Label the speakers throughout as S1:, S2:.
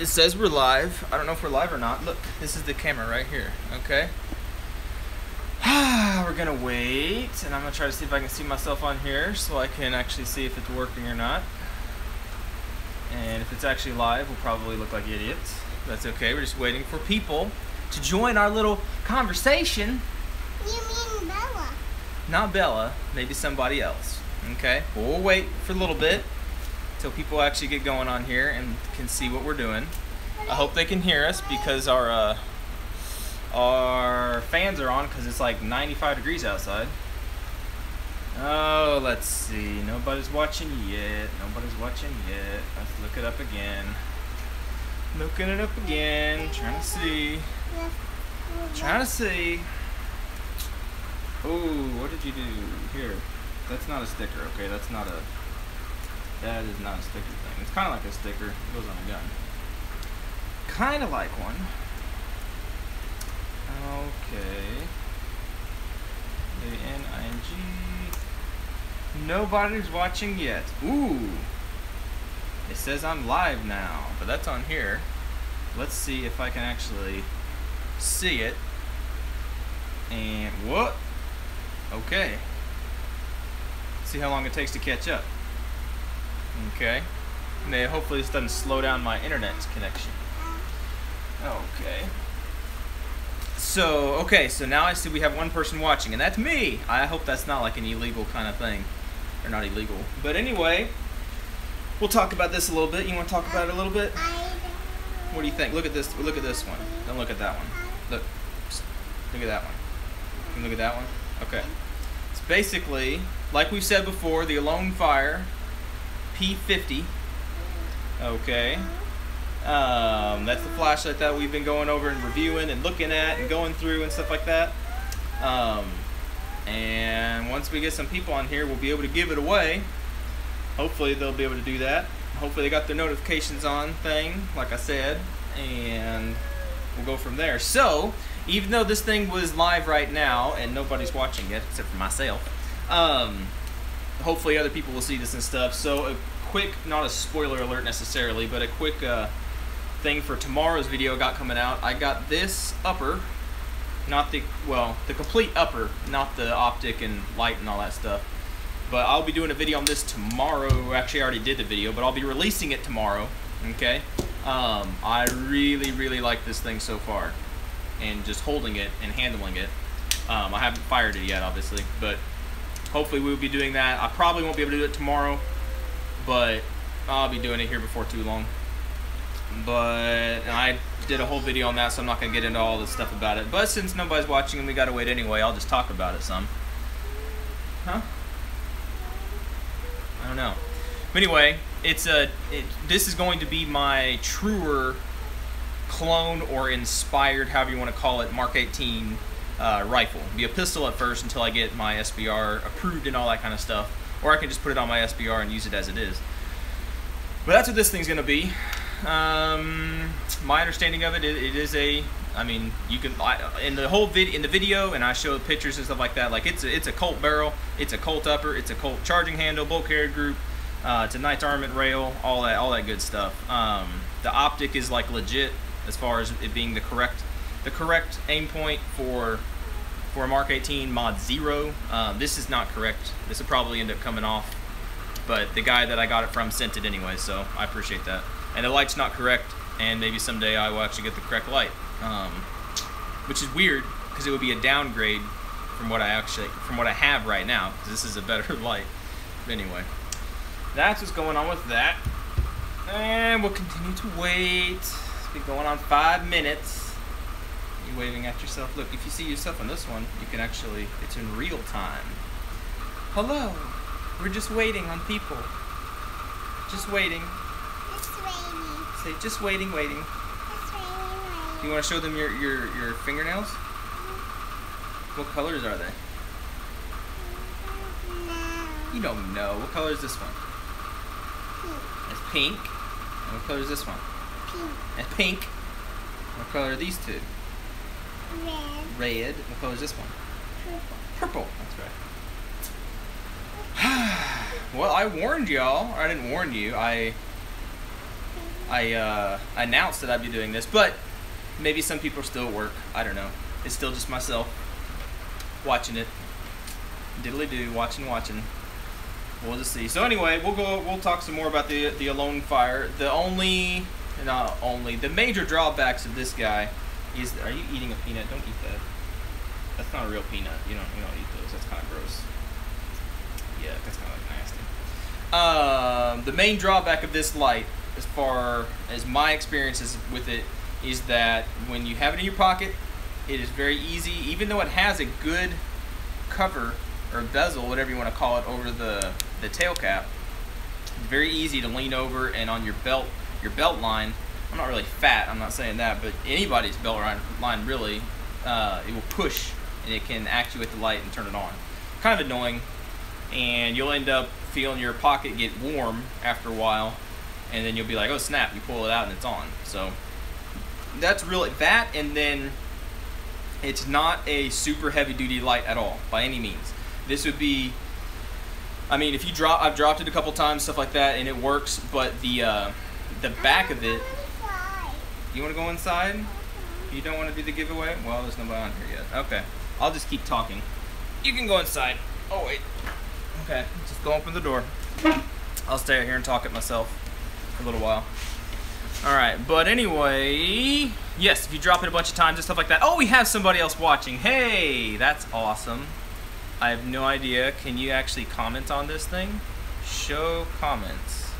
S1: it says we're live. I don't know if we're live or not. Look, this is the camera right here, okay? We're gonna wait, and I'm gonna try to see if I can see myself on here so I can actually see if it's working or not. And if it's actually live, we'll probably look like idiots. That's okay, we're just waiting for people to join our little conversation.
S2: You mean Bella?
S1: Not Bella, maybe somebody else, okay? Well, we'll wait for a little bit until people actually get going on here and can see what we're doing. I hope they can hear us because our fans are on because it's like 95 degrees outside. Oh, let's see. Nobody's watching yet. Nobody's watching yet. Let's look it up again. Looking it up again. Trying to see. Trying to see. Oh, what did you do? Here. That's not a sticker. Okay, that is not a sticker thing. It's kind of like a sticker. It goes on a gun. Kind of like one. Okay. A-N-I-N-G. Nobody's watching yet. Ooh. It says I'm live now, but that's on here. Let's see if I can actually see it. And what? Okay. See how long it takes to catch up. Okay. Hopefully this doesn't slow down my internet connection. Okay. So now I see we have one person watching, and that's me. I hope that's not like an illegal kind of thing. Or not illegal. But anyway, we'll talk about this a little bit. You want to talk about it a little bit? What do you think? Look at this. Look at this one. Don't look at that one. Look. Look at that one. Can you look at that one? Okay. It's basically, like we've said before, the Alone Fire P50. Okay. That's the flashlight that we've been going over and reviewing and looking at and going through and stuff like that. And once we get some people on here, we'll be able to give it away. Hopefully they'll be able to do that. Hopefully they got their notifications on thing, like I said, and we'll go from there. So, even though this thing was live right now and nobody's watching it except for myself, hopefully other people will see this and stuff. So a quick, not a spoiler alert necessarily, but a quick thing for tomorrow's video got coming out. I got this upper, not the complete upper, not the optic and light and all that stuff. But I'll be doing a video on this tomorrow. Actually, I already did the video, but I'll be releasing it tomorrow. Okay. I really like this thing so far, and just holding it and handling it. I haven't fired it yet, obviously, but hopefully we'll be doing that. I probably won't be able to do it tomorrow, but I'll be doing it here before too long. But I did a whole video on that, so I'm not going to get into all the stuff about it. But since nobody's watching and we got to wait anyway, I'll just talk about it some. Huh? I don't know. But anyway, this is going to be my truer clone or inspired, however you want to call it, Mark 18 rifle. It'll be a pistol at first until I get my SBR approved and all that kind of stuff. Or I can just put it on my SBR and use it as it is. But that's what this thing's going to be. My understanding of it, it is a, I mean, you can, in the video, and I show pictures and stuff like that, like it's a Colt barrel, it's a Colt upper, it's a Colt charging handle, bolt carrier group, it's a Knights Armament rail, all that good stuff. The optic is like legit as far as it being the correct aim point for a Mark 18 Mod 0. This is not correct. This will probably end up coming off, but the guy that I got it from sent it anyway, so I appreciate that. And the light's not correct, and maybe someday I will actually get the correct light, which is weird because it would be a downgrade from what I have right now, because this is a better light. But anyway, that's what's going on with that, and we'll continue to wait. It's been going on 5 minutes. You waving at yourself? Look, if you see yourself on this one, you can actually, it's in real time. Hello, we're just waiting on people. Just waiting. Say, just waiting. Do you want to show them your fingernails? What colors are they? You don't know. What color is this one? It's pink. And what color is this one?
S2: Pink.
S1: It's pink. What color are these two?
S2: Red.
S1: Red. What color is this one?
S2: Purple.
S1: Purple. That's right. Well, I warned y'all. Or I didn't warn you. I I announced that I'd be doing this, but maybe some people are still at work. I don't know. It's still just myself watching it. Diddly do, watching. We'll just see. So anyway, we'll talk some more about the Alone Fire. The major drawbacks of this guy is, are you eating a peanut? Don't eat that. That's not a real peanut. You don't eat those. That's kind of gross. Yeah, that's kind of like nasty. The main drawback of this light, as far as my experiences with it, is that when you have it in your pocket, it is very easy, even though it has a good cover or bezel, whatever you want to call it, over the tail cap. It's very easy to lean over, and on your belt line, I'm not really fat, I'm not saying that, but anybody's belt line really, it will push and it can actuate the light and turn it on. Kind of annoying, and you'll end up feeling your pocket get warm after a while, and then you'll be like, oh snap, you pull it out and it's on. So that's really that, and then it's not a super heavy duty light at all by any means. This would be, I mean, if you I've dropped it a couple times, stuff like that, and it works, but the back of it, you want to go inside? You don't want to do the giveaway? Well, there's nobody on here yet. Okay, I'll just keep talking. You can go inside. Oh wait. Okay, just go open the door. I'll stay out here and talk it myself for a little while. Alright, but anyway, yes, if you drop it a bunch of times and stuff like that. Oh, we have somebody else watching. Hey, that's awesome. I have no idea. Can you actually comment on this thing? Show comments.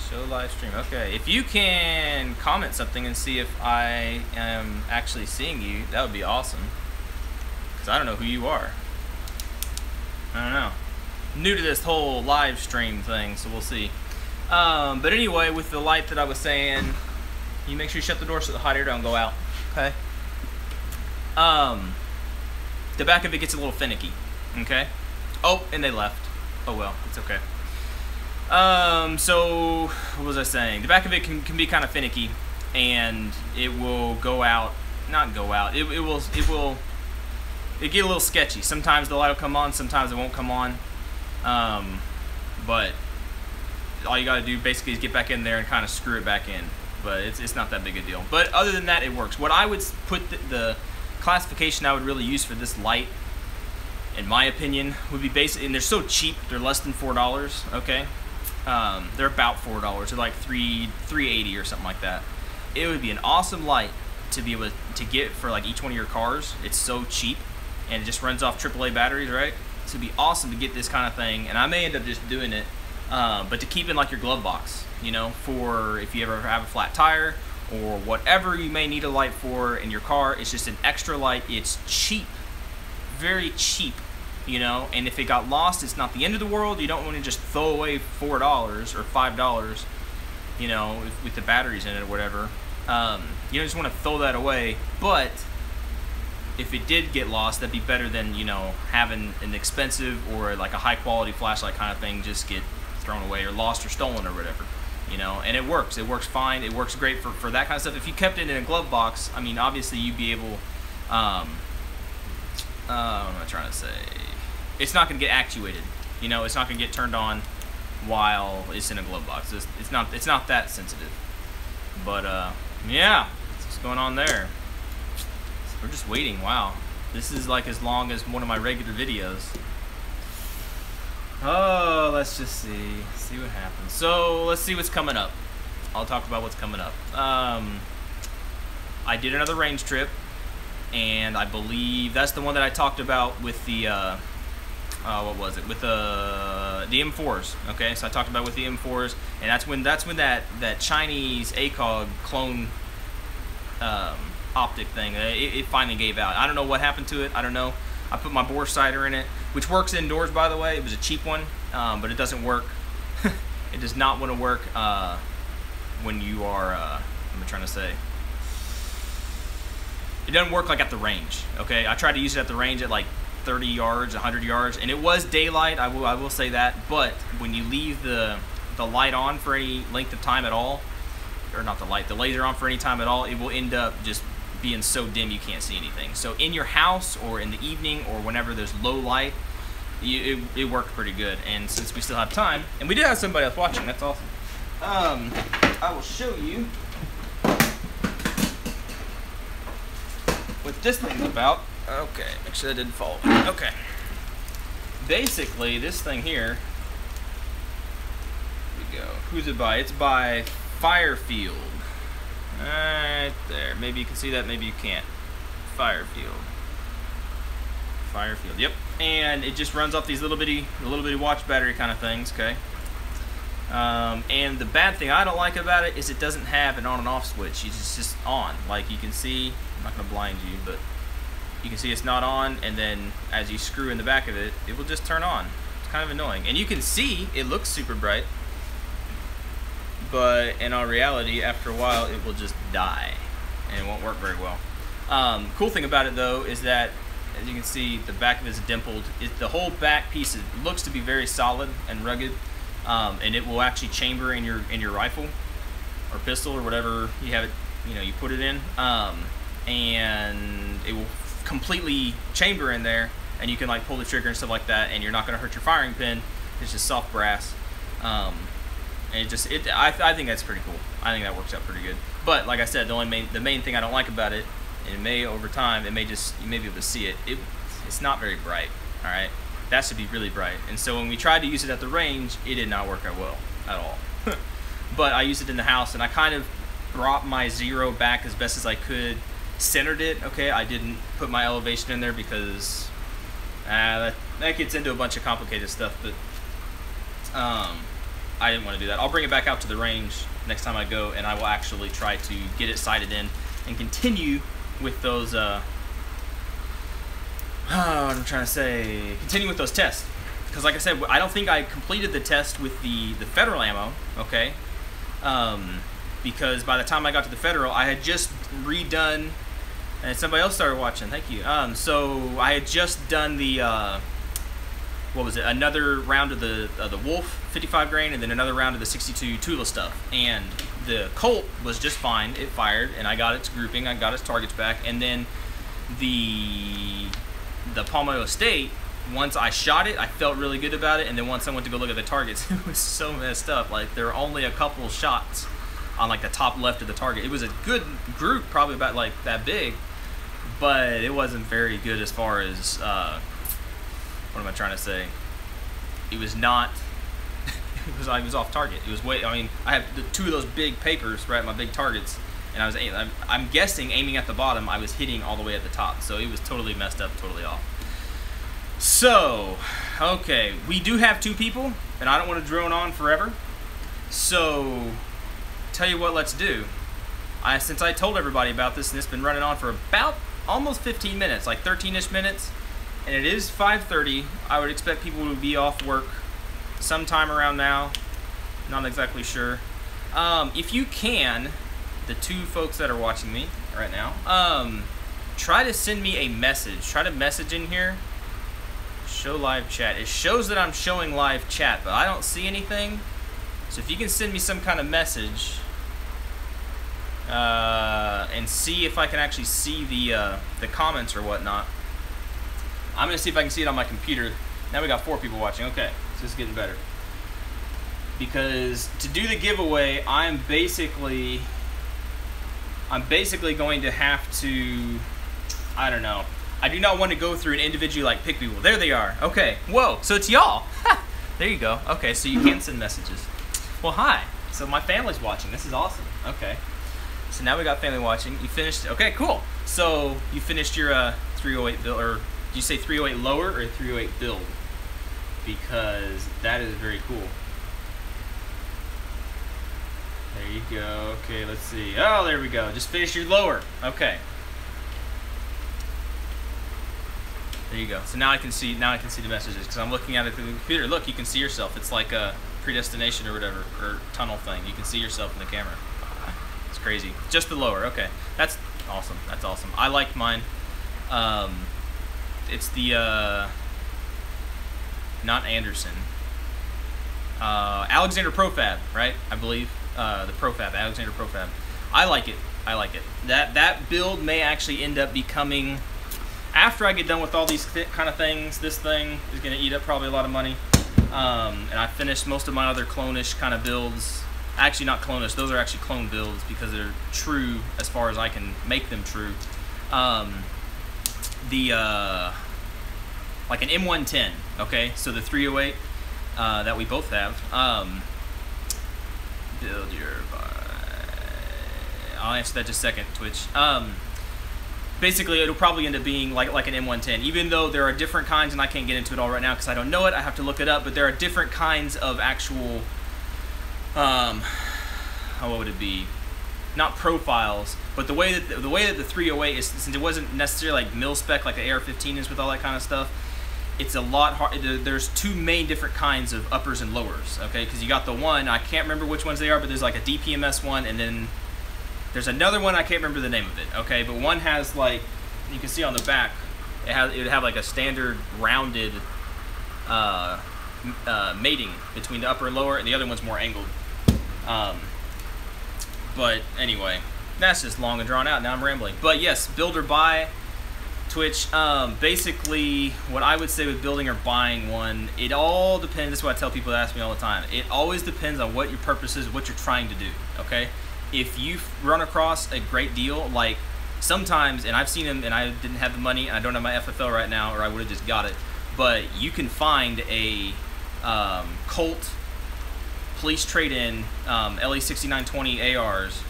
S1: Show live stream. Okay, if you can comment something and see if I am actually seeing you, that would be awesome. Because I don't know who you are. I don't know. New to this whole live stream thing, so we'll see. But anyway, with the light that I was saying, you make sure you shut the door so the hot air don't go out. Okay. The back of it gets a little finicky. Okay. Oh, and they left. Oh well, it's okay. So what was I saying? The back of it can be kind of finicky, and it will go out. Not go out. It get a little sketchy. Sometimes the light will come on, sometimes it won't come on. But all you gotta do basically is get back in there and kind of screw it back in. But it's not that big a deal. But other than that, it works. What I would put the classification I would really use for this light, in my opinion, would be basic. And they're so cheap. They're less than $4. Okay, they're about $4. They're like $3.80 or something like that. It would be an awesome light to be able to get for like each one of your cars. It's so cheap, and it just runs off AAA batteries, right? So it'd be awesome to get this kind of thing, and I may end up just doing it, but to keep in like your glove box, you know, for if you ever have a flat tire or whatever you may need a light for in your car. It's just an extra light. It's cheap, very cheap, you know, and if it got lost, it's not the end of the world. You don't want to just throw away $4 or $5, you know, with the batteries in it or whatever. You don't just want to throw that away, but if it did get lost, that'd be better than, you know, having an expensive or like a high quality flashlight kind of thing just get thrown away or lost or stolen or whatever, you know. And it works fine, it works great for that kind of stuff. If you kept it in a glove box, I mean, obviously you'd be able, what am I trying to say, it's not going to get actuated, you know, it's not going to get turned on while it's in a glove box. It's not that sensitive. But yeah, what's going on there? We're just waiting. Wow, this is like as long as one of my regular videos. Oh, let's just see what happens. So let's see what's coming up. I'll talk about what's coming up. I did another range trip, and I believe that's the one that I talked about with the what was it, with the M4s. Okay, so I talked about with the M4s, and that's when that Chinese ACOG clone optic thing, it finally gave out. I don't know what happened to it. I don't know. I put my bore sighter in it, which works indoors, by the way. It was a cheap one, but it doesn't work. It does not want to work when you are, I'm trying to say, it doesn't work like at the range. Okay, I tried to use it at the range at like 30 yards, 100 yards, and it was daylight, I will say that, but when you leave the light on for any length of time at all, or not the light, the laser on for any time at all, it will end up just being so dim you can't see anything. So in your house or in the evening or whenever there's low light, it worked pretty good. And since we still have time, and we did have somebody else watching, that's awesome. I will show you what this thing's about. Okay, make sure that didn't fall. Okay. Basically, this thing here, here we go. Who's it by? It's by Firefield. Right there. Maybe you can see that, maybe you can't. Firefield. Yep. And it just runs off these little bitty watch battery kind of things, okay? And the bad thing I don't like about it is it doesn't have an on and off switch. It's just on. Like you can see, I'm not going to blind you, but you can see it's not on, and then as you screw in the back of it, it will just turn on. It's kind of annoying. And you can see it looks super bright, but in all reality, after a while, it will just die, and it won't work very well. Cool thing about it, though, is that, as you can see, the back of it is dimpled. The whole back piece looks to be very solid and rugged, and it will actually chamber in your rifle or pistol or whatever you have it, you put it in, and it will completely chamber in there, and you can like pull the trigger and stuff like that, and you're not going to hurt your firing pin. It's just soft brass, and I think that's pretty cool. I think that works out pretty good. But like I said, the main thing I don't like about it, and it may over time, you may be able to see it. It's not very bright. All right, that should be really bright. And so when we tried to use it at the range, it did not work out well at all. But I used it in the house, and I kind of brought my zero back as best as I could. Centered it, okay. I didn't put my elevation in there because that gets into a bunch of complicated stuff, but I didn't want to do that. I'll bring it back out to the range next time I go, and I will actually try to get it sighted in and continue with those what I'm trying to say, continue with those tests, because like I said, I don't think I completed the test with the federal ammo, okay, because by the time I got to the federal, I had just redone. And somebody else started watching. Thank you. So I had just done the what was it? Another round of the Wolf 55 grain, and then another round of the 62 Tula stuff. And the Colt was just fine. It fired, and I got its grouping. I got its targets back. And then the Palmetto State, once I shot it, I felt really good about it. And then once I went to go look at the targets, it was so messed up. Like there were only a couple shots on like the top left of the target. It was a good group, probably about like that big, but it wasn't very good as far as what am I trying to say? It was not. it was off target. It was way. I mean, I have two of those big papers, right? My big targets, and I was. I'm guessing aiming at the bottom, I was hitting all the way at the top. So it was totally messed up, totally off. So, okay, we do have two people, and I don't want to drone on forever. So, tell you what, let's do. Since I told everybody about this, and it's been running on for about almost 15 minutes, like 13-ish minutes, and it is 5:30. I would expect people to be off work sometime around now. Not exactly sure. If you can, the two folks that are watching me right now, try to send me a message. Try to message in here. Show live chat. It shows that I'm showing live chat, but I don't see anything. So if you can send me some kind of message, and see if I can actually see the comments or whatnot. I'm gonna see if I can see it on my computer. Now we got 4 people watching. Okay, so it's getting better. Because to do the giveaway, I'm basically going to have to, I don't know. I do not want to go through and individually like pick people. There they are. Okay. Whoa. So it's y'all. There you go. Okay. So you can send messages. Well, hi. So my family's watching. This is awesome. Okay. So now we got family watching. You finished. Okay. Cool. So you finished your 308 build, or did you say 308 lower or 308 build? Because that is very cool. There you go. Okay. Let's see. Oh, there we go. Just finished your lower. Okay. There you go. So now I can see the messages because I'm looking at it through the computer. Look, you can see yourself. It's like a predestination or whatever, or tunnel thing. You can see yourself in the camera. It's crazy. Just the lower. Okay, that's awesome. That's awesome. I like mine. It's the not Anderson. Alexander Profab, right? I believe the Profab, Alexander Profab. I like it. I like it. That build may actually end up becoming. After I get done with all these kind of things, this thing is going to eat up probably a lot of money. And I finished most of my other clone-ish kind of builds Actually, not clone-ish. Those are actually clone builds because they're true as far as I can make them true. Like an M110, okay? So the 308 that we both have. Build your... I'll answer that just a second, Twitch. Basically, it'll probably end up being like an M110, even though there are different kinds, and I can't get into it all right now because I don't know it. I have to look it up, but there are different kinds of actual, what would it be? Not profiles, but the way that the 308 is, since it wasn't necessarily like mil spec like the AR-15 is with all that kind of stuff. It's a lot hard. There's two main different kinds of uppers and lowers, okay? Because you got the one, I can't remember which ones they are, but there's like a DPMS one, and then there's another one, I can't remember the name of it, okay? But one has like, you can see on the back, it would have like a standard rounded mating between the upper and lower, and the other one's more angled. But anyway, that's just long and drawn out. Now I'm rambling. But yes, build or buy. Twitch, basically what I would say with building or buying one, it all depends. That's what I tell people that ask me all the time. It always depends on what your purpose is, what you're trying to do, okay? If you run across a great deal, like sometimes, and I've seen them, and I didn't have the money, and I don't have my FFL right now, or I would have just got it, but you can find a Colt police trade-in LE6920 ARs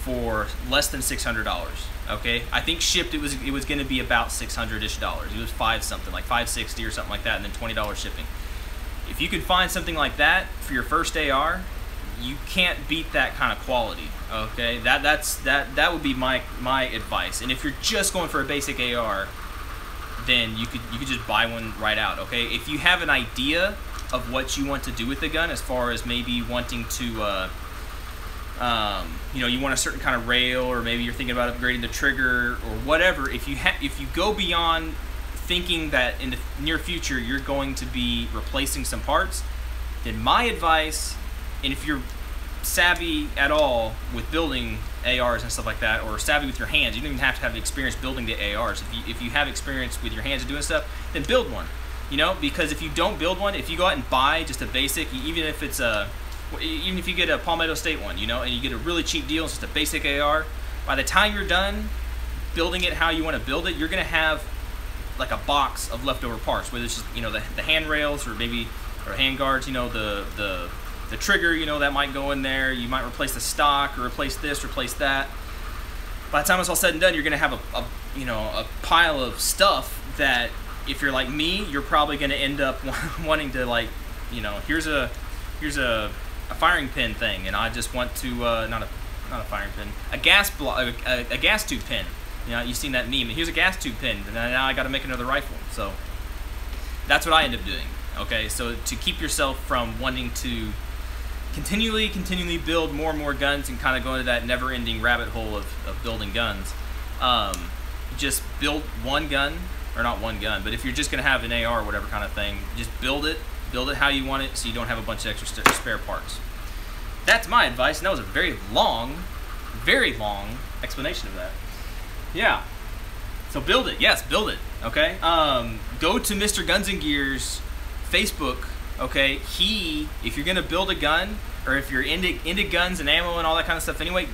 S1: for less than $600. Okay, I think shipped it was going to be about $600-ish. It was $5 something, like $560 or something like that, and then $20 shipping. If you can find something like that for your first AR, you can't beat that kind of quality. Okay, that would be my advice. And if you're just going for a basic AR, then you could just buy one right out. Okay, if you have an idea of what you want to do with the gun, as far as maybe wanting to you know, you want a certain kind of rail, or maybe you're thinking about upgrading the trigger or whatever. If you go beyond thinking that in the near future you're going to be replacing some parts, then my advice, and if you're savvy at all with building ARs and stuff like that, or savvy with your hands, you don't even have to have experience building the ARs. If you have experience with your hands and doing stuff, then build one. You know, because if you don't build one, if you go out and buy just a basic, even if you get a Palmetto State one, you know, and you get a really cheap deal, it's just a basic AR, by the time you're done building it how you want to build it, you're going to have like a box of leftover parts, whether it's just, you know, the handrails or hand guards, you know, the trigger, you know, that might go in there. You might replace the stock or replace this, replace that. By the time it's all said and done, you're going to have a pile of stuff that, if you're like me, you're probably going to end up wanting to, like, you know, here's a firing pin thing, and I just want to not a firing pin, a gas tube pin. You know, you've seen that meme. Here's a gas tube pin, and now I got to make another rifle. So that's what I end up doing. Okay, so to keep yourself from wanting to continually build more and more guns and kind of go into that never-ending rabbit hole of building guns, just build one gun, or not one gun, but if you're just going to have an AR or whatever kind of thing, just build it how you want it, so you don't have a bunch of extra spare parts. That's my advice, and that was a very long explanation of that. Yeah. So build it. Yes, build it. Okay. Go to Mr. Guns and Gear's Facebook. Okay. If you're gonna build a gun, or if you're into guns and ammo and all that kind of stuff anyway,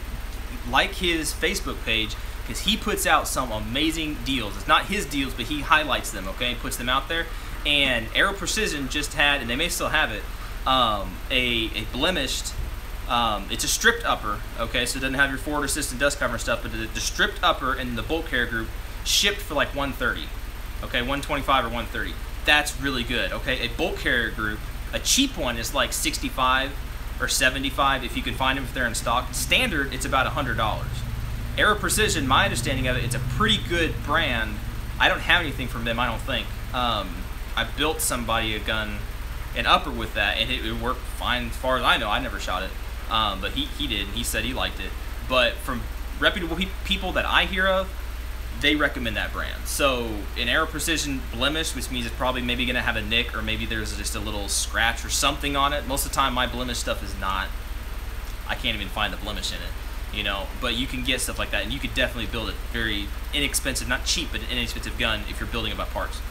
S1: like his Facebook page, because he puts out some amazing deals. It's not his deals, but he highlights them. Okay, puts them out there. And Aero Precision just had, and they may still have it, a blemished, it's a stripped upper, okay, so it doesn't have your forward assist and dust cover and stuff, but the stripped upper in the bolt carrier group shipped for like $130, okay, $125 or $130. That's really good, okay. A bolt carrier group, a cheap one is like $65 or $75 if you can find them if they're in stock. Standard, it's about $100. Aero Precision, my understanding of it, it's a pretty good brand. I don't have anything from them, I don't think. I built somebody a gun, an upper with that, and it worked fine as far as I know. I never shot it, but he did, and he said he liked it. But from reputable people that I hear of, they recommend that brand. So an Aero Precision blemish, which means it's probably maybe going to have a nick, or maybe there's just a little scratch or something on it. Most of the time my blemish stuff is not, I can't even find the blemish in it, you know, but you can get stuff like that, and you could definitely build a very inexpensive, not cheap, but an inexpensive gun if you're building about parts.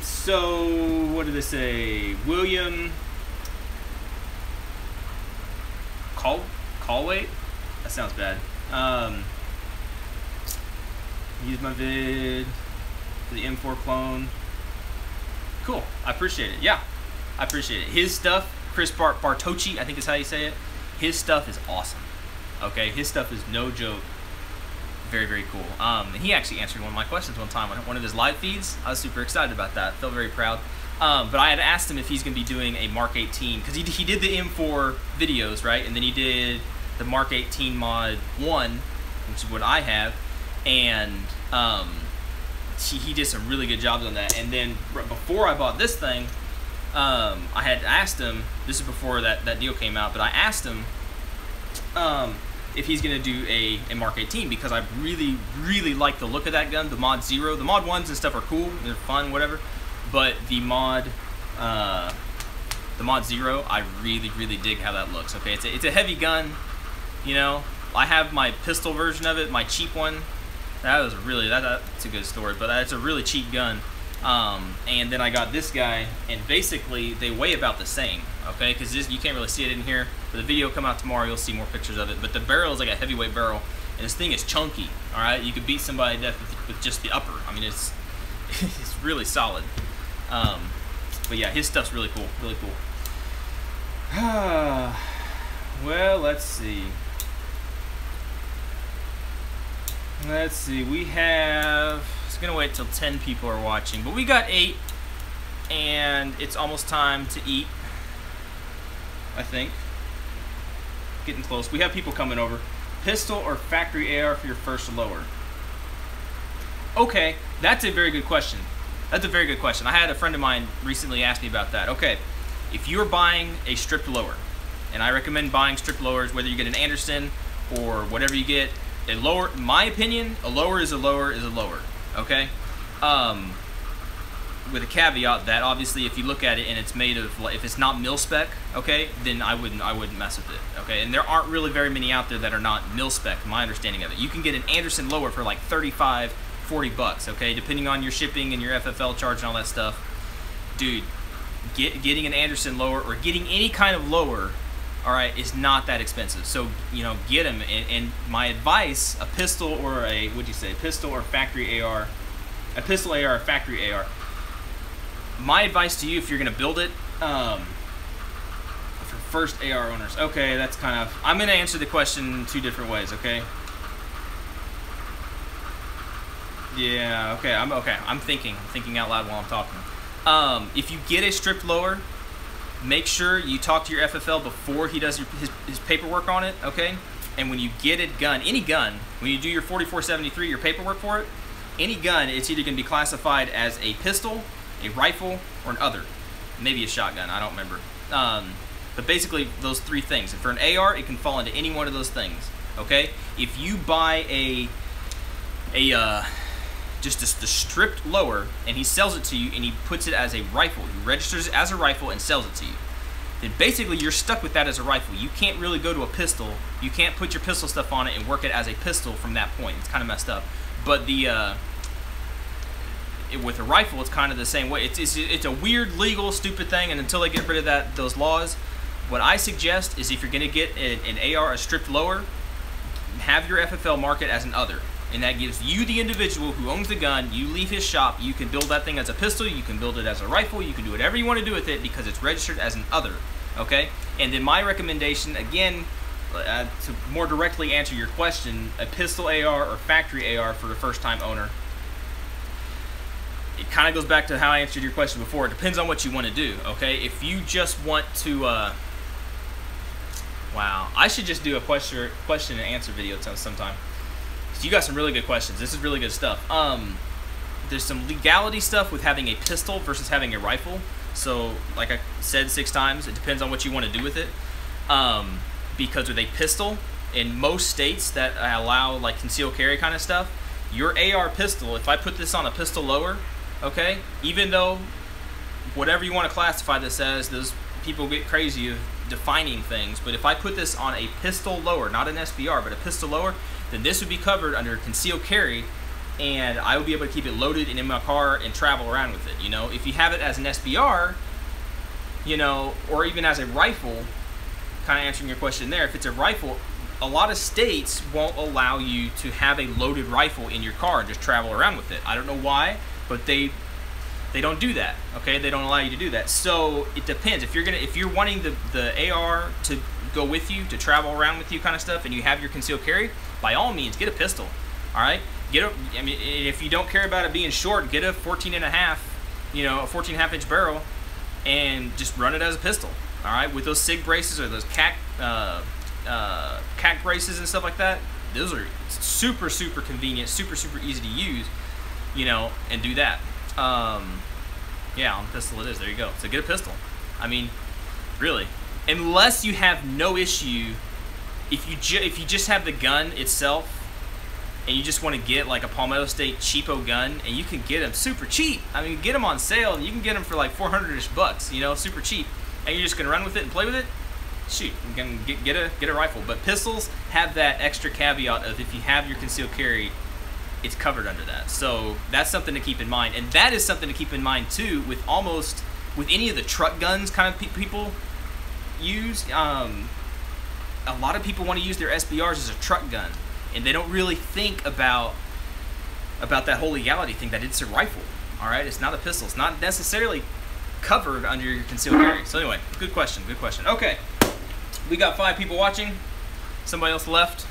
S1: So what did they say? William call weight? That sounds bad. Use my vid for the M4 clone. Cool. I appreciate it. Yeah, I appreciate it. His stuff, Chris Bartocci, I think is how you say it. His stuff is awesome. Okay, his stuff is no joke. Very, very cool. And he actually answered one of my questions one time on one of his live feeds. I was super excited about that. Felt very proud. But I had asked him if he's going to be doing a Mark 18, because he did the M4 videos, right? And then he did the Mark 18 Mod 1, which is what I have. And he did some really good jobs on that. And then before I bought this thing, I had asked him, this is before that deal came out, but I asked him if he's going to do a Mark 18, because I really, really like the look of that gun, the Mod 0. The Mod 1s and stuff are cool, they're fun, whatever. But the Mod 0, I really, really dig how that looks. Okay, it's a heavy gun, you know. I have my pistol version of it, my cheap one. That was really, that's a good story, but it's a really cheap gun. And then I got this guy, and basically they weigh about the same, okay? Because you can't really see it in here, but the video will come out tomorrow, you'll see more pictures of it. But the barrel is like a heavyweight barrel, and this thing is chunky, all right? You could beat somebody to death with just the upper. I mean, it's really solid. But yeah, his stuff's really cool, really cool. Well, let's see. We have, it's gonna wait till 10 people are watching, but we got 8, and it's almost time to eat, I think. Getting close. We have people coming over. Pistol or factory AR for your first lower? Okay, that's a very good question. That's a very good question. I had a friend of mine recently ask me about that. Okay, if you're buying a stripped lower, and I recommend buying stripped lowers, whether you get an Anderson or whatever you get, a lower, in my opinion, a lower is a lower is a lower, okay? With a caveat that obviously if you look at it and it's made of, if it's not mil spec, okay, then I wouldn't mess with it, okay? And there aren't really very many out there that are not mil spec, my understanding of it. You can get an Anderson lower for like 35, 40 bucks, okay, depending on your shipping and your FFL charge and all that stuff. Dude, getting an Anderson lower or getting any kind of lower, all right, is not that expensive. So, you know, get them. And my advice, a pistol or a, what'd you say, pistol or factory AR, a pistol AR or factory AR. My advice to you, if you're gonna build it, for first AR owners. Okay, that's kind of, I'm gonna answer the question 2 different ways, okay? Yeah, okay, I'm thinking out loud while I'm talking. If you get a stripped lower, make sure you talk to your FFL before he does his paperwork on it, okay? And when you get a gun, any gun, when you do your 4473, your paperwork for it, any gun, it's either going to be classified as a pistol, a rifle, or an other. Maybe a shotgun, I don't remember. But basically, those 3 things. And for an AR, it can fall into any one of those things, okay? If you buy just the stripped lower, and he sells it to you, and he puts it as a rifle, he registers it as a rifle and sells it to you, then basically you're stuck with that as a rifle. You can't really go to a pistol. You can't put your pistol stuff on it and work it as a pistol from that point. It's kind of messed up. But with a rifle, it's kind of the same way. It's a weird, legal, stupid thing, and until they get rid of those laws, what I suggest is if you're going to get an AR, a stripped lower, have your FFL mark it as an other. And that gives you, the individual who owns the gun, you leave his shop, you can build that thing as a pistol, you can build it as a rifle, you can do whatever you want to do with it because it's registered as an other, okay? And then my recommendation, again, to more directly answer your question, a pistol AR or factory AR for the first-time owner, it kind of goes back to how I answered your question before. It depends on what you want to do, okay? If you just want to, wow, I should just do a question and answer video sometime. You got some really good questions. This is really good stuff. There's some legality stuff with having a pistol versus having a rifle. So, like I said 6 times, it depends on what you want to do with it. Because with a pistol, in most states that allow like concealed carry kind of stuff, your AR pistol, if I put this on a pistol lower, okay, even though whatever you want to classify this as, those people get crazy of defining things, but if I put this on a pistol lower, not an SBR, but a pistol lower, then this would be covered under concealed carry, and I would be able to keep it loaded and in my car and travel around with it, you know? If you have it as an SBR, you know, or even as a rifle, kind of answering your question there, if it's a rifle, a lot of states won't allow you to have a loaded rifle in your car and just travel around with it. I don't know why, but they don't do that. Okay, they don't allow you to do that. So it depends. If you're wanting the AR to go with you, to travel around with you, kind of stuff, and you have your concealed carry, by all means, get a pistol. All right, I mean, if you don't care about it being short, get a 14.5, you know, a 14.5 inch barrel, and just run it as a pistol. All right, with those SIG braces or those CAC braces and stuff like that, those are super convenient, super easy to use, you know, and do that. Yeah, on the pistol it is. There you go. So get a pistol. I mean, really, unless you have no issue, if you just have the gun itself and you just want to get like a Palmetto State cheapo gun, and you can get them super cheap. I mean, get them on sale, and you can get them for like 400-ish bucks, you know, super cheap, and you're just gonna run with it and play with it. Shoot, you can get a rifle. But pistols have that extra caveat of if you have your concealed carry, it's covered under that. So that's something to keep in mind, and that is something to keep in mind too with any of the truck guns kind of people use. A lot of people want to use their SBRs as a truck gun, and they don't really think about that whole legality thing, that it's a rifle. All right, it's not a pistol. It's not necessarily covered under your concealed carry. So anyway, good question. Okay, we got 5 people watching. Somebody else left.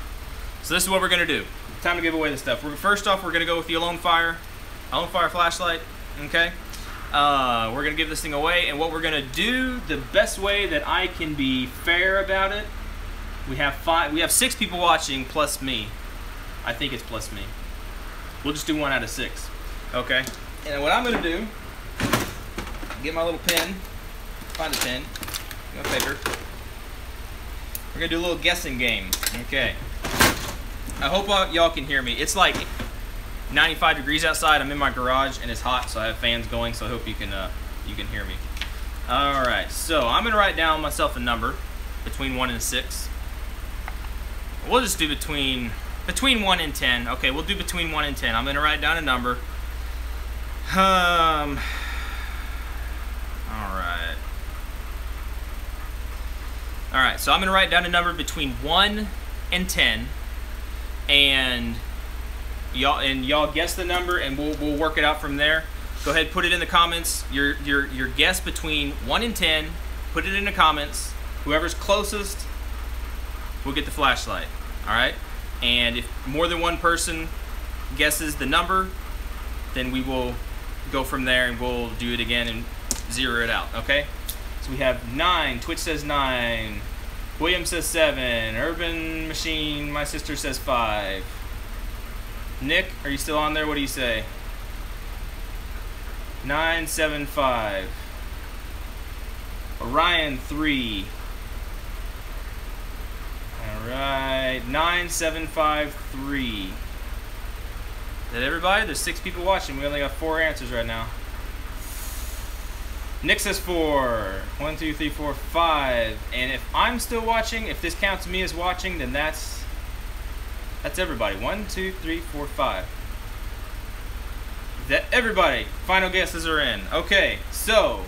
S1: So this is what we're gonna do. Time to give away this stuff. First off, we're gonna go with the Alone Fire flashlight. Okay, we're gonna give this thing away, and what we're gonna do, the best way that I can be fair about it, we have 6 people watching plus me. I think it's plus me. We'll just do 1 out of 6. Okay, and what I'm gonna do, get my little pen, find a pen, get my paper. We're gonna do a little guessing game. Okay. I hope y'all can hear me. It's like 95 degrees outside. I'm in my garage and it's hot, so I have fans going. So I hope you can hear me. All right. So I'm gonna write down myself a number between 1 and 6. We'll just do between 1 and 10. Okay, we'll do between 1 and 10. I'm gonna write down a number. All right. So I'm gonna write down a number between 1 and 10. And y'all guess the number, and we'll work it out from there. Go ahead, put it in the comments. Your guess between 1 and 10. Put it in the comments. Whoever's closest will get the flashlight. All right. And if more than one person guesses the number, then we will go from there, and we'll do it again and zero it out. Okay. So we have 9. Twitch says 9. William says 7. Urban Machine, my sister, says 5. Nick, are you still on there? What do you say? 9, 7, 5. Orion, 3. Alright, 9, 7, 5, 3. Is that everybody? There's 6 people watching. We only got 4 answers right now. Nick says 4. 1, 2, 3, 4, 5. And if I'm still watching, if this counts me as watching, then that's everybody. 1, 2, 3, 4, 5. That everybody. Final guesses are in. Okay, so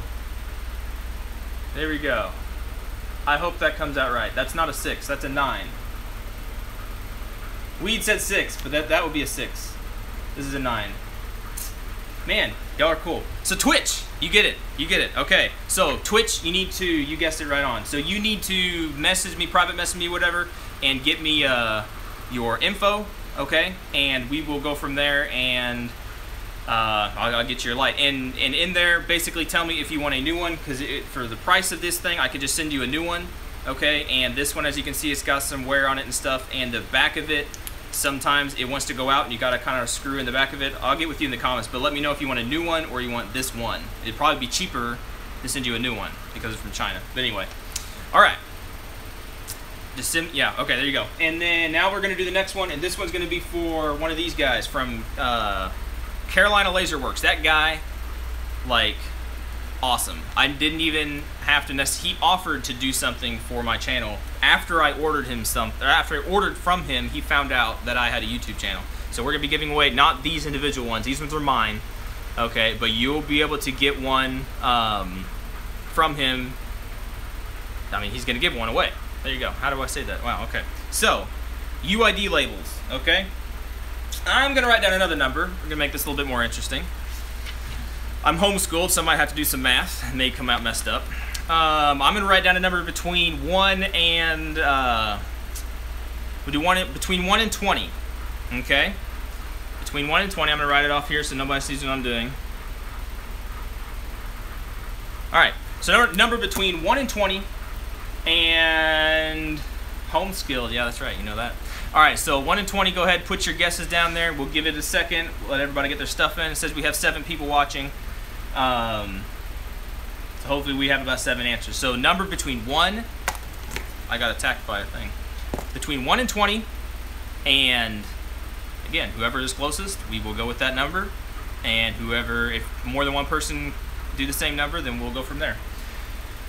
S1: there we go. I hope that comes out right. That's not a 6. That's a 9. Weed said 6, but that would be a 6. This is a 9. Man, y'all are cool. So Twitch, you get it. Okay, so Twitch, you guessed it right on. So you need to message me, private message me, whatever, and get me your info, okay? And we will go from there, and I'll get you your light. And in there, basically tell me if you want a new one, because for the price of this thing, I could just send you a new one, okay? And this one, as you can see, it's got some wear on it and stuff, and the back of it, sometimes it wants to go out and you gotta kind of screw in the back of it. I'll get with you in the comments, but let me know if you want a new one or you want this one. It'd probably be cheaper to send you a new one because it's from China. But anyway, all right. Yeah, okay, there you go. And then now we're gonna do the next one, and this one's gonna be for one of these guys from Carolina Laser Works. That guy, like, awesome. I didn't even have to he offered to do something for my channel after I ordered him after I ordered from him. He found out that I had a YouTube channel, so we're gonna be giving away not these individual ones. These ones are mine, okay, but you'll be able to get one from him. I mean, he's gonna give one away, There you go. How do I say that? Wow, okay. So, UID labels, okay? I'm going to write down another number. We're going to make this a little bit more interesting. I'm homeschooled, so I might have to do some math. It may come out messed up. I'm going to write down a number between 1 and... we'll do between 1 and 20, okay? Between 1 and 20, I'm going to write it off here so nobody sees what I'm doing. All right, so number between 1 and 20, and homeskilled, yeah, that's right, you know that. All right, so 1 and 20, go ahead, put your guesses down there. We'll give it a second, let everybody get their stuff in. It says we have 7 people watching. So hopefully we have about 7 answers. So number between 1, I got attacked by a thing. Between 1 and 20, and again, whoever is closest, we will go with that number. And whoever, if more than one person do the same number, then we'll go from there.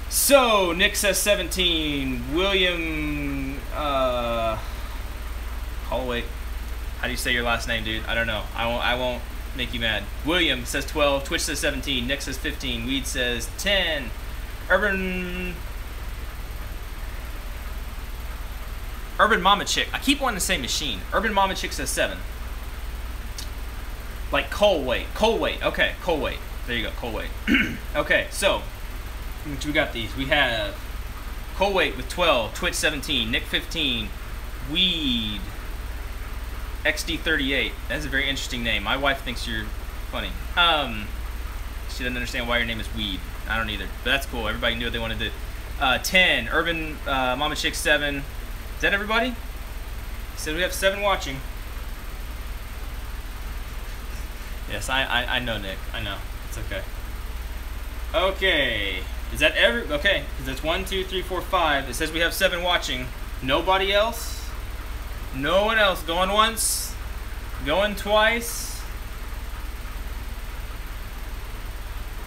S1: So Nick says 17. William Holloway, how do you say your last name, dude? I don't know. I won't make you mad. William says 12. Twitch says 17. Nick says 15. Weed says 10. Urban Mama Chick. I keep wanting to say machine. Urban Mama Chick says 7. Like coal weight. Coal weight. Okay, coal weight. There you go, coal weight. Okay, so we got these. We have coal weight with 12, Twitch 17, Nick 15, Weed, XD38. That's a very interesting name. My wife thinks you're funny. She doesn't understand why your name is Weed. I don't either, but that's cool. Everybody can do what they want to do. 10, Urban Mama Chick 7. Is that everybody? Said we have 7 watching. Yes, I know, Nick. I know. It's okay. Okay. Is that okay, because it's 1, 2, 3, 4, 5. It says we have 7 watching. Nobody else? No one else. Going once? Going twice?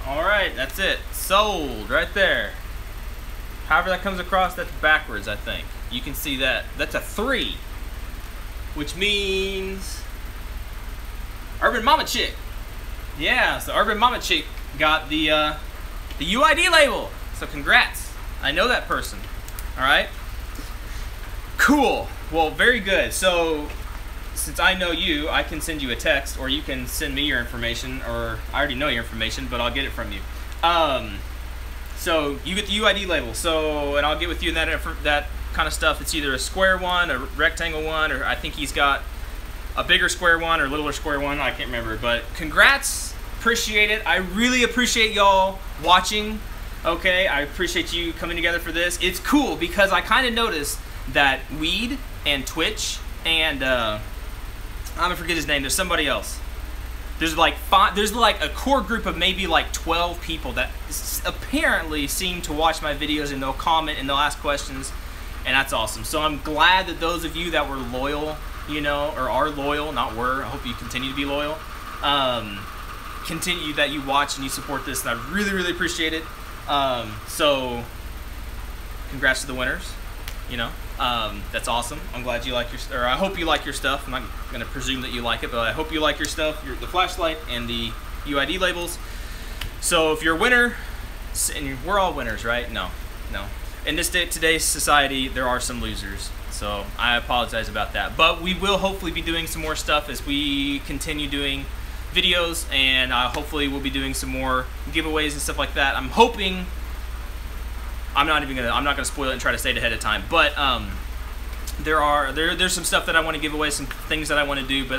S1: Alright, that's it. Sold right there. However that comes across, that's backwards, I think. You can see that. That's a 3. Which means Urban Mama Chick. Yeah, so Urban Mama Chick got the UID label. So congrats. I know that person. All right. Cool. Well, very good. So since I know you, I can send you a text, or you can send me your information, or I already know your information, but I'll get it from you. So you get the UID label. So, and I'll get with you that kind of stuff. It's either a square one, a rectangle one, or I think he's got a bigger square one or littler square one. I can't remember, but congrats. Appreciate it. I really appreciate y'all watching. Okay, I appreciate you coming together for this. It's cool because I kind of noticed that Weed and Twitch and I'm gonna forget his name. There's somebody else. There's like a core group of maybe like 12 people that apparently seem to watch my videos, and they'll comment and they'll ask questions, and that's awesome. So I'm glad that those of you that were loyal, you know, or are loyal, not were, I hope you continue to be loyal, continue, that you watch and you support this, and I really, really appreciate it. So congrats to the winners, you know, that's awesome. I'm glad you like your, or I hope you like your stuff. I'm not going to presume that you like it, but I hope you like your stuff, the flashlight and the UID labels. So if you're a winner, and we're all winners, right? No. In today's society, there are some losers. So I apologize about that. But we will hopefully be doing some more stuff as we continue doing videos, and hopefully we'll be doing some more giveaways and stuff like that. I'm hoping, I'm not gonna spoil it and try to say it ahead of time, but there's some stuff that I want to give away, some things that I want to do, but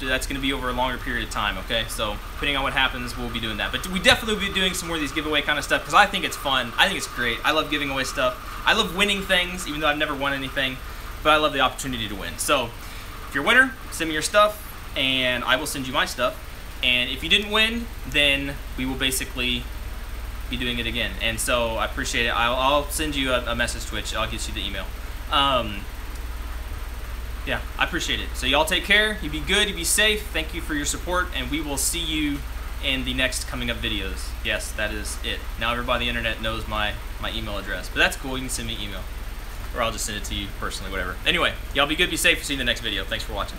S1: that's gonna be over a longer period of time, okay? So depending on what happens, we'll be doing that. But we definitely will be doing some more of these giveaway kind of stuff, because I think it's fun. I think it's great. I love giving away stuff. I love winning things, even though I've never won anything, but I love the opportunity to win. So if you're a winner, send me your stuff, and I will send you my stuff. And if you didn't win, then we will basically be doing it again. And so I appreciate it. I'll send you a message, Twitch. I'll get you the email. Yeah, I appreciate it. So y'all take care. You be good. You be safe. Thank you for your support, and we will see you in the next coming up videos. Yes, that is it. Now everybody on the internet knows my email address, but that's cool. You can send me email, or I'll just send it to you personally, whatever. Anyway, y'all be good. Be safe. See you in the next video. Thanks for watching.